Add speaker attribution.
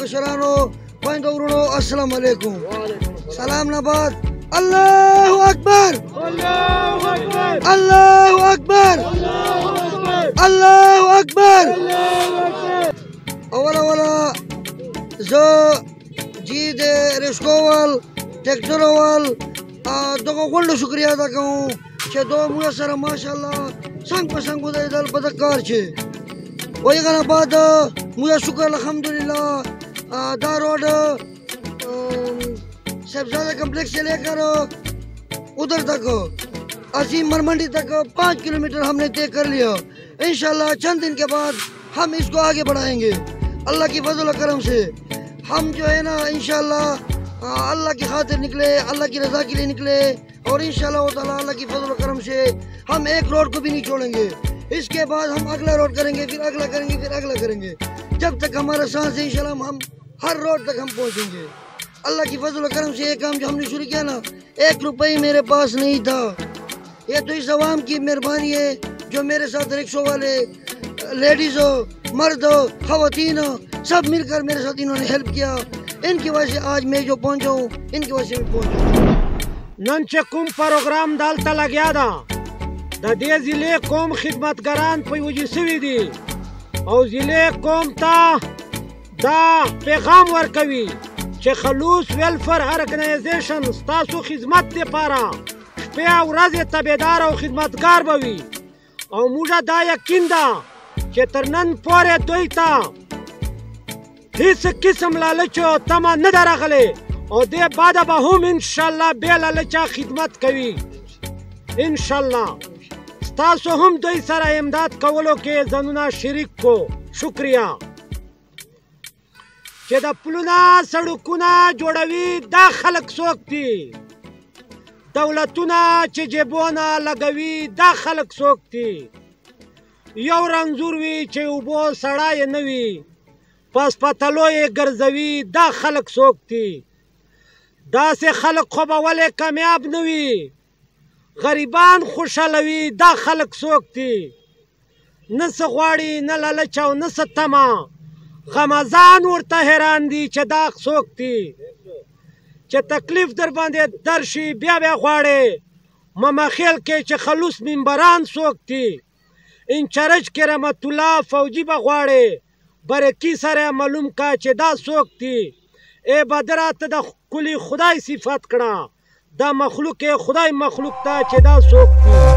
Speaker 1: कशरानो خویندو ورونو السلام علیکم سلام نه بعد الله اکبر الله اکبر الله اکبر اولا زه جی د رشکوال ټیکټروال دغه غونډو شکریا ادا کوم چې دوی موږ سره ماشاءالله څنګ په څنګ ودرېدل په دغه کار چې وایي هغه نه بعد موږ شکر الحمدلله دا روड सबजादा कम्प्लेक्स से लेकर उधर तक असीम मरमंडी तक 5 किलोमीटर हमने तय कर लिया। इंशाल्लाह चंद दिन के बाद हम इसको आगे बढ़ाएंगे अल्लाह की फजल करम से। हम जो है ना इंशाल्लाह अल्लाह की खातिर निकले, अल्लाह की रज़ा के लिए निकले और इंशाल्लाह ताला अल्लाह की फजल करम से हम एक रोड को भी नहीं छोड़ेंगे। इसके बाद हम अगला रोड करेंगे, फिर अगला करेंगे, फिर अगला करेंगे, जब तक हमारा सांस है इंशाल्लाह हम हर रोड तक हम पहुँचेंगे। अल्लाह की फजल करम से ये काम जो हमने शुरू किया ना, 1 रुपये मेरे पास नहीं था। ये तो इस अवाम की मेहरबानी है जो मेरे साथ रिक्शों वाले लेडीज़ हो, मर्द हो, ख़वातीन हो, सब मिलकर मेरे साथ इन्होंने हेल्प किया। इनकी वजह से आज मैं जो पहुँचा हूँ, इनकी वजह से मैं पहुँचा।
Speaker 2: नन चे कुम प्रोग्राम दालता लग्या दा द दे जिले कोम खिदमतगारान पे वजी सवी दी और जिले कोम ता दा पैगाम वर्कवी چې خلوص ویلفر ارګنایزیشن ستاسو خدمت لپاره شپې او ورځې تابعدار او خدمتګار به وي او موږ دا یقین ده چې تر نن پورې دوی ته هیڅ قسم لالچ او تمه نه ده راغلې او دې بعده به هم انشاءالله بې لالچه خدمت کوي. انشاءالله ستاسو هم دوی سره امداد کولو کې ځانونه شریک کو. شکریه. چې د پلونه سړکونه جوړوي دا خلک څوک دي؟ دولتونه چې جیبونه لګوي دا خلک څوک دي؟ یو رنځور وي چې اوبو سړی یې نه وي په هسپتالو یې ګرځوي دا خلک څوک دي؟ داسې خلک خو به ولې کامیاب نه وي؟ غریبان خوشحالوي دا خلک څوک دي؟ نه څه غواړي، نه لالچ او نه څه تمه، غمازان ورته حیران دي چې دا څوک دي؟ چې تکلیف در باندې درشي بیا بیا غواړي مماخیل کې چې خلوص منبران څوک دي؟ انچارج کې رحمت الله فوجي به غواړي برکی سره معلوم کا چې دا څوک دي؟ ای بدره ته د ښکلي خدای صفت کړه دا مخلوق خدای مخلوق ته چې دا څوک دي؟